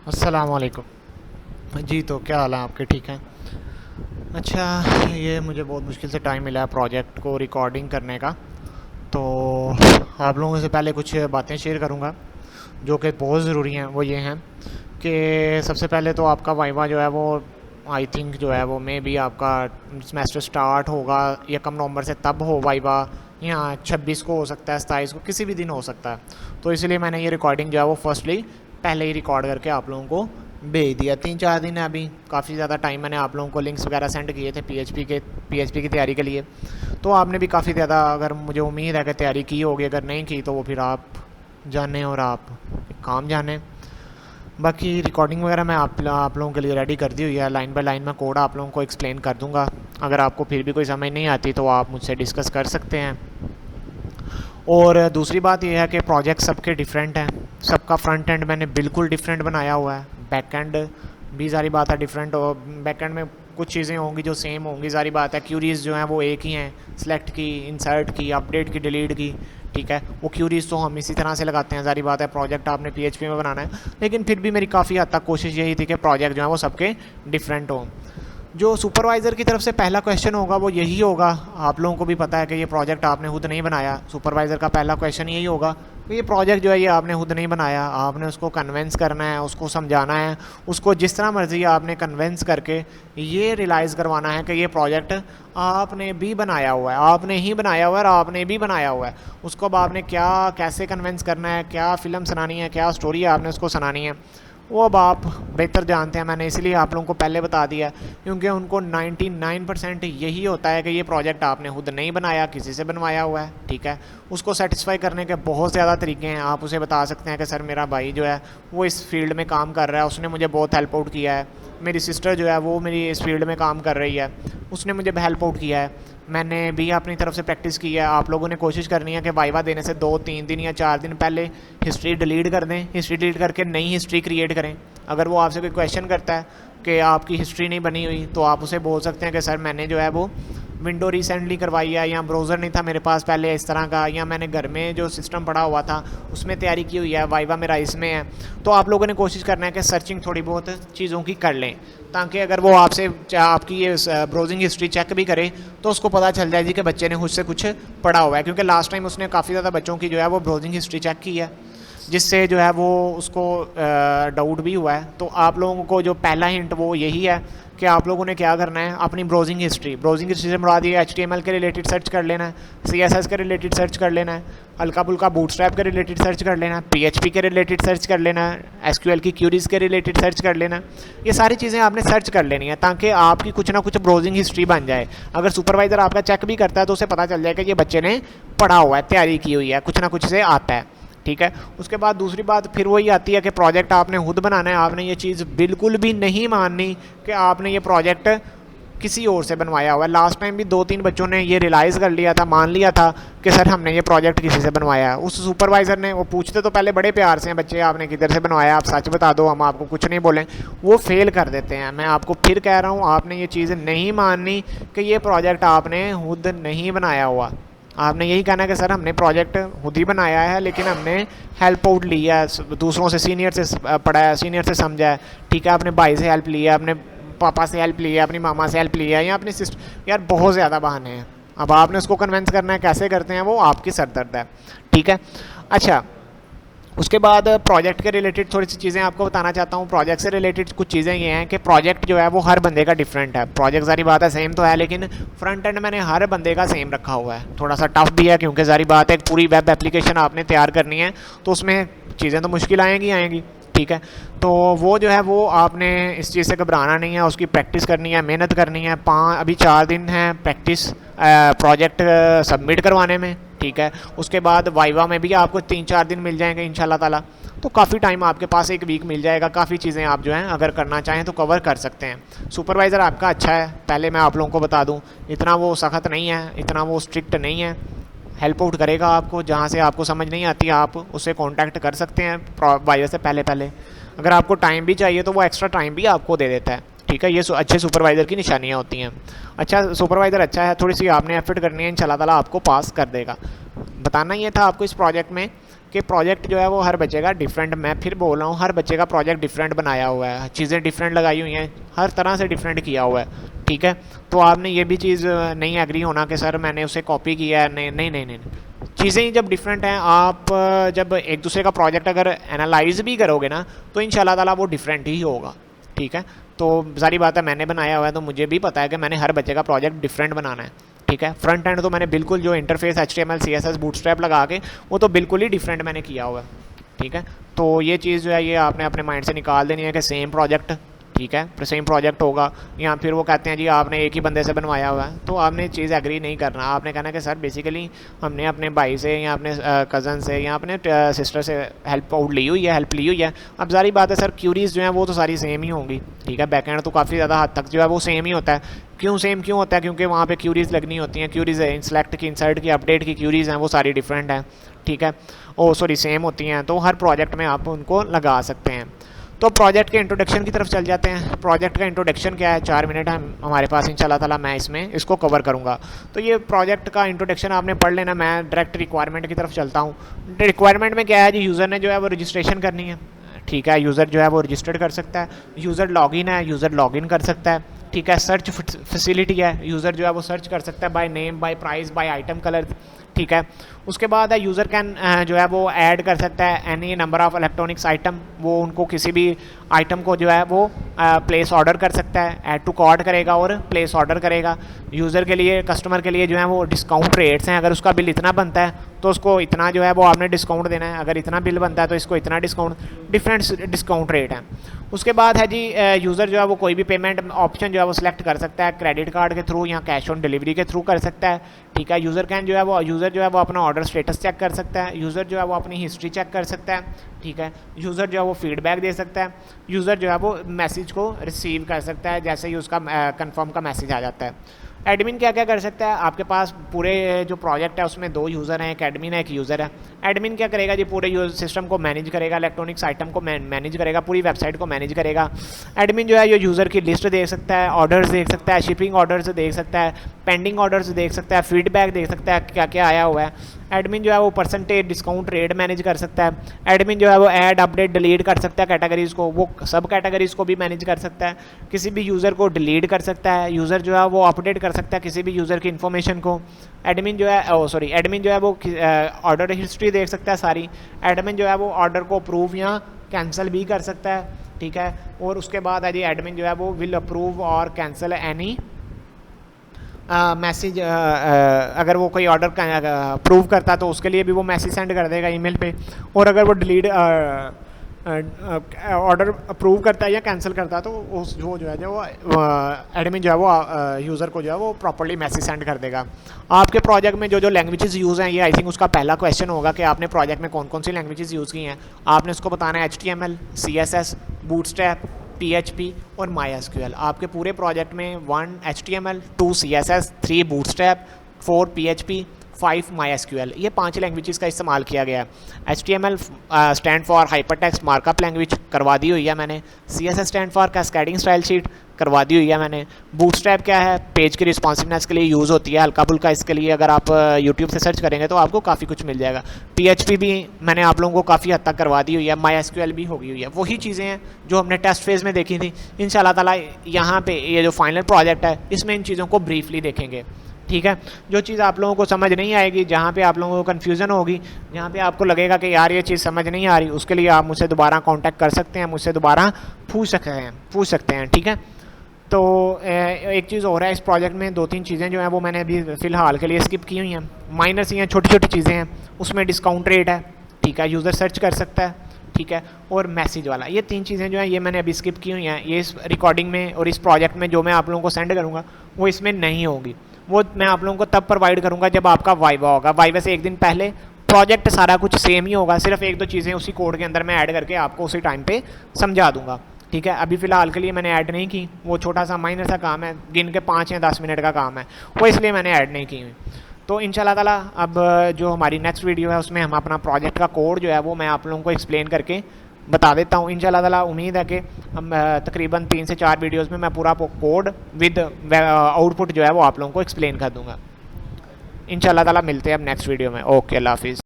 अस्सलाम वालेकुम जी। तो क्या हाल है आपके? ठीक हैं। अच्छा, ये मुझे बहुत मुश्किल से टाइम मिला है प्रोजेक्ट को रिकॉर्डिंग करने का। तो आप लोगों से पहले कुछ बातें शेयर करूंगा जो कि बहुत ज़रूरी हैं। वो ये हैं कि सबसे पहले तो आपका वाइवा जो है वो आई थिंक जो है वो मे भी आपका सेमेस्टर स्टार्ट होगा 1 नवंबर से, तब हो वाइवा। यहाँ 26 को हो सकता है, 27 को, किसी भी दिन हो सकता है। तो इसलिए मैंने ये रिकॉर्डिंग जो है वो फर्स्टली पहले ही रिकॉर्ड करके आप लोगों को भेज दिया। 3-4 दिन है अभी, काफ़ी ज़्यादा टाइम मैंने आप लोगों को लिंक्स वगैरह सेंड किए थे पीएचपी की तैयारी के लिए। तो आपने भी काफ़ी ज़्यादा, अगर मुझे उम्मीद है कि तैयारी की होगी, अगर नहीं की तो वो फिर आप जाने और आप काम जाने। बाकी रिकॉर्डिंग वगैरह मैं आप लोगों के लिए रेडी कर दी हुई है। लाइन बाय लाइन मैं कोड आप लोगों को एक्सप्लेन कर दूंगा। अगर आपको फिर भी कोई समझ नहीं आती तो आप मुझसे डिस्कस कर सकते हैं। और दूसरी बात यह है कि प्रोजेक्ट सबके डिफरेंट हैं। सबका फ्रंट एंड मैंने बिल्कुल डिफरेंट बनाया हुआ है, बैक एंड भी सारी बात है डिफरेंट। और बैक एंड में कुछ चीज़ें होंगी जो सेम होंगी, सारी बात है। क्यूरीज जो हैं वो एक ही हैं, सेलेक्ट की, इंसर्ट की, अपडेट की, डिलीट की, ठीक है। वो क्यूरीज तो हम इसी तरह से लगाते हैं, सारी बात है। प्रोजेक्ट आपने पीएचपी में बनाना है, लेकिन फिर भी मेरी काफ़ी हद तक कोशिश यही थी कि प्रोजेक्ट जो है वो सबके डिफरेंट हों। जो सुपरवाइज़र की तरफ से पहला क्वेश्चन होगा वो यही होगा। आप लोगों को भी पता है कि ये प्रोजेक्ट आपने खुद नहीं बनाया। सुपरवाइज़र का पहला क्वेश्चन यही होगा कि ये प्रोजेक्ट जो है ये आपने खुद नहीं बनाया। आपने उसको कन्वेंस करना है, उसको समझाना है, उसको जिस तरह मर्जी आपने कन्वेंस करके ये रियलाइज़ करवाना है कि ये प्रोजेक्ट आपने भी बनाया हुआ है, आपने ही बनाया हुआ है और आपने भी बनाया हुआ है। उसको अब आपने क्या कैसे कन्वेंस करना है, क्या फ़िल्म सुनानी है, क्या स्टोरी आपने उसको सुनानी है, वो अब आप बेहतर जानते हैं। मैंने इसलिए आप लोगों को पहले बता दिया, क्योंकि उनको 99% यही होता है कि ये प्रोजेक्ट आपने खुद नहीं बनाया, किसी से बनवाया हुआ है, ठीक है। उसको सेटिस्फाई करने के बहुत ज़्यादा तरीके हैं। आप उसे बता सकते हैं कि सर मेरा भाई जो है वो इस फील्ड में काम कर रहा है, उसने मुझे बहुत हेल्प आउट किया है। मेरी सिस्टर जो है वो मेरी इस फील्ड में काम कर रही है, उसने मुझे हेल्प आउट किया है। मैंने भी अपनी तरफ से प्रैक्टिस की है। आप लोगों ने कोशिश करनी है कि वाइवा देने से 2-3 दिन या 4 दिन पहले हिस्ट्री डिलीट कर दें। हिस्ट्री डिलीट करके नई हिस्ट्री क्रिएट करें। अगर वो आपसे कोई क्वेश्चन करता है कि आपकी हिस्ट्री नहीं बनी हुई, तो आप उसे बोल सकते हैं कि सर मैंने जो है वो विंडो रिसेंटली करवाई है, या ब्राउज़र नहीं था मेरे पास पहले इस तरह का, या मैंने घर में जो सिस्टम पड़ा हुआ था उसमें तैयारी की हुई है, वाइवा मेरा इसमें है। तो आप लोगों ने कोशिश करना है कि सर्चिंग थोड़ी बहुत चीज़ों की कर लें, ताकि अगर वो आपसे आपकी ये ब्राउजिंग हिस्ट्री चेक भी करे तो उसको पता चल जाए जी कि बच्चे ने खुद से कुछ पढ़ा हुआ है। क्योंकि लास्ट टाइम उसने काफ़ी ज़्यादा बच्चों की जो है वो ब्राउजिंग हिस्ट्री चेक की है, जिससे जो है वो उसको डाउट भी हुआ है। तो आप लोगों को जो पहला हिंट वो यही है कि आप लोगों ने क्या करना है, अपनी ब्राउजिंग हिस्ट्री से मुराद ये HTML के रिलेटेड सर्च कर लेना है, CSS के रिलेटेड सर्च कर लेना है, हल्का फुल्का बूटस्ट्रैप के रिलेटेड सर्च कर लेना है, PHP के रिलेटेड सर्च कर लेना है, SQL की क्यूरीज के रिलेटेड सर्च कर लेना है। ये सारी चीज़ें आपने सर्च कर लेनी है ताकि आपकी कुछ ना कुछ ब्राउजिंग हिस्ट्री बन जाए। अगर सुपरवाइज़र आपका चेक भी करता है तो उसे पता चल जाए कि ये बच्चे ने पढ़ा हुआ है, तैयारी की हुई है, कुछ ना कुछ से आता है, ठीक है। उसके बाद दूसरी बात फिर वही आती है कि प्रोजेक्ट आपने खुद बनाना है। आपने ये चीज़ बिल्कुल भी नहीं माननी कि आपने ये प्रोजेक्ट किसी और से बनवाया हुआ है। लास्ट टाइम भी 2-3 बच्चों ने ये रियलाइज़ कर लिया था, मान लिया था कि सर हमने ये प्रोजेक्ट किसी से बनवाया है। उस सुपरवाइज़र ने, वो पूछते तो पहले बड़े प्यार से हैं बच्चे, आपने किधर से बनवाया, आप सच बता दो, हम आपको कुछ नहीं बोलें। वो फेल कर देते हैं। मैं आपको फिर कह रहा हूँ, आपने ये चीज़ नहीं माननी कि ये प्रोजेक्ट आपने खुद नहीं बनाया हुआ। आपने यही कहना है कि सर हमने प्रोजेक्ट खुद ही बनाया है, लेकिन हमने हेल्प आउट लिया है, दूसरों से, सीनियर से पढ़ा है, सीनियर से समझा है, ठीक है। अपने भाई से हेल्प लिया है, अपने पापा से हेल्प लिया है, अपनी मामा से हेल्प लिया है, या अपनी सिस्टर। यार बहुत ज़्यादा बहाने हैं। अब आपने उसको कन्वेंस करना है, कैसे करते हैं वो आपकी सरदर्द है, ठीक है। अच्छा, उसके बाद प्रोजेक्ट के रिलेटेड थोड़ी सी चीज़ें आपको बताना चाहता हूँ। प्रोजेक्ट से रिलेटेड कुछ चीज़ें ये हैं कि प्रोजेक्ट जो है वो हर बंदे का डिफरेंट है। प्रोजेक्ट सारी बात है सेम तो है, लेकिन फ्रंट एंड मैंने हर बंदे का सेम रखा हुआ है। थोड़ा सा टफ भी है, क्योंकि सारी बात है पूरी वेब एप्लीकेशन आपने तैयार करनी है, तो उसमें चीज़ें तो मुश्किल आएंगी, ठीक है। तो वो जो है वो आपने इस चीज़ से घबराना नहीं है, उसकी प्रैक्टिस करनी है, मेहनत करनी है। अभी 4 दिन है प्रैक्टिस प्रोजेक्ट सबमिट करवाने में, ठीक है। उसके बाद वाइवा में भी आपको 3-4 दिन मिल जाएंगे इंशाल्लाह ताला। तो काफ़ी टाइम आपके पास, 1 वीक मिल जाएगा। काफ़ी चीज़ें आप जो हैं अगर करना चाहें तो कवर कर सकते हैं। सुपरवाइज़र आपका अच्छा है, पहले मैं आप लोगों को बता दूं, इतना वो सख्त नहीं है, इतना वो स्ट्रिक्ट नहीं है। हेल्प आउट करेगा आपको, जहाँ से आपको समझ नहीं आती आप उससे कांटेक्ट कर सकते हैं वाइवा से पहले। अगर आपको टाइम भी चाहिए तो वो एक्स्ट्रा टाइम भी आपको दे देता है, ठीक है। ये अच्छे सुपरवाइज़र की निशानियाँ होती हैं। अच्छा, सुपरवाइज़र अच्छा है, थोड़ी सी आपने एफर्ट करनी है, इंशाल्लाह ताला आपको पास कर देगा। बताना ये था आपको इस प्रोजेक्ट में कि कि प्रोजेक्ट जो है वो हर बच्चे का डिफरेंट, मैं फिर बोल रहा हूँ, हर बच्चे का प्रोजेक्ट डिफरेंट बनाया हुआ है, चीज़ें डिफरेंट लगाई हुई हैं, हर तरह से डिफरेंट किया हुआ है, ठीक है। तो आपने ये भी चीज़ नहीं एग्री होना कि सर मैंने उसे कॉपी किया है, नहीं नहीं नहीं नहीं, चीज़ें ही जब डिफरेंट हैं, आप जब एक दूसरे का प्रोजेक्ट अगर एनालाइज भी करोगे ना तो इंशाल्लाह ताला वो डिफरेंट ही होगा, ठीक है। तो सारी बात है, मैंने बनाया हुआ है तो मुझे भी पता है कि मैंने हर बच्चे का प्रोजेक्ट डिफरेंट बनाना है, ठीक है। फ्रंट एंड तो मैंने बिल्कुल जो इंटरफेस HTML CSS बूटस्ट्रैप लगा के वो तो बिल्कुल ही डिफरेंट मैंने किया हुआ है, ठीक है। तो ये चीज़ जो है ये आपने अपने माइंड से निकाल देनी है कि सेम प्रोजेक्ट, ठीक है, सेम प्रोजेक्ट होगा। या फिर वो कहते हैं जी आपने एक ही बंदे से बनवाया हुआ है, तो आपने चीज़ एग्री नहीं करना, आपने कहना कि सर बेसिकली हमने अपने भाई से या अपने कज़न से या अपने सिस्टर से हेल्प ली हुई है। अब सारी बात है सर, क्यूरीज जो हैं वो तो सारी सेम ही होंगी, ठीक है। बैकएंड तो काफ़ी ज़्यादा हद तक जो है वो सेम ही होता है। क्यों सेम क्यों होता है? क्योंकि वहाँ पे क्यूरीज लगनी होती हैं, क्यूरीज है इंसेलेक्ट की, इंसर्ट की, अपडेट की क्यूरीज हैं, वो सारी डिफरेंट हैं, ठीक है। ओ सॉरी सेम होती हैं, तो हर प्रोजेक्ट में आप उनको लगा सकते हैं। तो प्रोजेक्ट के इंट्रोडक्शन की तरफ चल जाते हैं। प्रोजेक्ट का इंट्रोडक्शन क्या है, 4 मिनट है हमारे पास, इंशाल्लाह ताला मैं इसमें इसको कवर करूँगा। तो ये प्रोजेक्ट का इंट्रोडक्शन आपने पढ़ लेना, मैं डायरेक्ट रिक्वायरमेंट की तरफ चलता हूँ। रिक्वायरमेंट में क्या है जी, यूज़र ने जो है वो रजिस्ट्रेशन करनी है, ठीक है। यूज़र जो है वो रजिस्टर्ड कर सकता है, यूज़र लॉगिन है, यूज़र लॉगिन कर सकता है, ठीक है। सर्च फैसिलिटी है, यूज़र जो है वो सर्च कर सकता है by name, by price, by item colour, ठीक है। उसके बाद है यूज़र कैन जो है वो ऐड कर सकता है any number of electronics item, वो उनको किसी भी आइटम को जो है वो प्लेस ऑर्डर कर सकता है, ऐड टू कार्ट करेगा और प्लेस ऑर्डर करेगा। यूज़र के लिए, कस्टमर के लिए जो है वो डिस्काउंट रेट्स हैं, अगर उसका बिल इतना बनता है तो उसको इतना जो है वो आपने डिस्काउंट देना है, अगर इतना बिल बनता है तो इसको इतना डिस्काउंट, डिफरेंट डिस्काउंट रेट है। उसके बाद है जी यूज़र जो है वो कोई भी पेमेंट ऑप्शन जो है वो सिलेक्ट कर सकता है, क्रेडिट कार्ड के थ्रू या कैश ऑन डिलीवरी के थ्रू कर सकता है, ठीक है। यूज़र जो है वो अपना ऑर्डर स्टेटस चेक कर सकता है, यूज़र जो है वो अपनी हिस्ट्री चेक कर सकता है, ठीक है। यूज़र जो है वो फीडबैक दे सकता है, यूज़र जो है वो मैसेज को रिसीव कर सकता है जैसे ही उसका कंफर्म का मैसेज आ जाता है। एडमिन क्या क्या कर सकता है, आपके पास पूरे जो प्रोजेक्ट है उसमें 2 यूज़र हैं, एक एडमिन है, एक यूज़र है। एडमिन क्या करेगा जी, पूरे सिस्टम को मैनेज करेगा, इलेक्ट्रॉनिक्स आइटम को मैनेज करेगा, पूरी वेबसाइट को मैनेज करेगा। एडमिन जो है ये यूज़र की लिस्ट देख सकता है, ऑर्डर्स देख सकता है, शिपिंग ऑर्डर्स देख सकता है, पेंडिंग ऑर्डर्स देख सकता है, फीडबैक देख सकता है क्या क्या आया हुआ है। एडमिन जो है वो परसेंटेज डिस्काउंट रेट मैनेज कर सकता है। एडमिन जो है वो ऐड अपडेट डिलीट कर सकता है कैटेगरीज़ को, वो सब कैटेगरीज़ को भी मैनेज कर सकता है, किसी भी यूज़र को डिलीट कर सकता है, यूज़र जो है वो अपडेट कर सकता है किसी भी यूज़र की इन्फॉर्मेशन को। एडमिन जो है एडमिन जो है वो ऑर्डर हिस्ट्री देख सकता है सारी। एडमिन जो है वो ऑर्डर को अप्रूव या कैंसिल भी कर सकता है, ठीक है। और उसके बाद है जी एडमिन जो है वो विल अप्रूव और कैंसिल एनी मैसेज, अगर वो कोई ऑर्डर अप्रूव करता है तो उसके लिए भी वो मैसेज सेंड कर देगा ईमेल पे। और अगर वो डिलीट ऑर्डर अप्रूव करता है या कैंसिल करता है तो उस जो है वो एडमिन जो है वो यूज़र को जो है वो प्रॉपर्ली मैसेज सेंड कर देगा। आपके प्रोजेक्ट में जो जो लैंग्वेजेस यूज़ हैं, ये आई थिंक उसका पहला क्वेश्चन होगा कि आपने प्रोजेक्ट में कौन कौन सी लैंग्वेजेस यूज़ की हैं। आपने उसको बताना है HTML, CSS, बूटस्ट्रैप, PHP और MySQL। आपके पूरे प्रोजेक्ट में 1 HTML, 2 CSS, 3 bootstrap, 4 PHP, 5 MySQL, ये 5 लैंग्वेजेस का इस्तेमाल किया गया है। HTML stand for hypertext markup language, करवा दी हुई है मैंने। CSS stand for cascading style sheet, करवा दी हुई है मैंने। बूटस्ट्रैप क्या है, पेज की रिस्पॉन्सिवनेस के लिए यूज़ होती है, हल्का फुल्का इसके लिए अगर आप यूट्यूब से सर्च करेंगे तो आपको काफ़ी कुछ मिल जाएगा। PHP भी मैंने आप लोगों को काफ़ी हद तक करवा दी हुई है। MySQL भी हो गई हुई है। वही चीज़ें हैं जो हमने टेस्ट फेज़ में देखी थी। इंशाल्लाह ताला यहाँ पे ये जो फाइनल प्रोजेक्ट है इसमें इन चीज़ों को ब्रीफली देखेंगे, ठीक है। जो चीज़ आप लोगों को समझ नहीं आएगी, जहाँ पे आप लोगों को कन्फ्यूज़न होगी, जहाँ पे आपको लगेगा कि यार ये चीज़ समझ नहीं आ रही, उसके लिए आप मुझसे दोबारा कांटेक्ट कर सकते हैं, मुझसे दोबारा पूछ सकते हैं, ठीक है। तो एक चीज़ और है, इस प्रोजेक्ट में 2-3 चीज़ें जो हैं वो मैंने अभी फ़िलहाल के लिए स्किप की हुई हैं। माइनर सी हैं, छोटी छोटी चीज़ें हैं। उसमें डिस्काउंट रेट है, ठीक है, यूज़र सर्च कर सकता है, ठीक है, और मैसेज वाला, ये 3 चीज़ें जो हैं ये मैंने अभी स्किप की हुई हैं। ये इस रिकॉर्डिंग में और इस प्रोजेक्ट में जो मैं आप लोगों को सेंड करूँगा वो इसमें नहीं होगी। वो मैं आप लोगों को तब प्रोवाइड करूँगा जब आपका वाइवा होगा। वाइवा से एक दिन पहले प्रोजेक्ट सारा कुछ सेम ही होगा, सिर्फ 1-2 चीज़ें उसी कोड के अंदर मैं ऐड करके आपको उसी टाइम पे समझा दूंगा, ठीक है। अभी फ़िलहाल के लिए मैंने ऐड नहीं की, वो छोटा सा माइनर सा काम है, गिन के 5 या 10 मिनट का काम है, वो इसलिए मैंने ऐड नहीं की हुई। तो इंशाल्लाह ताला अब जो हमारी नेक्स्ट वीडियो है उसमें हम अपना प्रोजेक्ट का कोड जो है वो मैं आप लोगों को एक्सप्लेन करके बता देता हूँ। इंशाल्लाह ताला उम्मीद है कि हम तकरीबन 3 से 4 वीडियोज़ में मैं पूरा कोड विद आउटपुट जो है वो आप लोगों को एक्सप्लेन कर दूँगा। इंशाल्लाह ताला मिलते हैं अब नेक्स्ट वीडियो में। ओके, अल्लाह हाफिज़।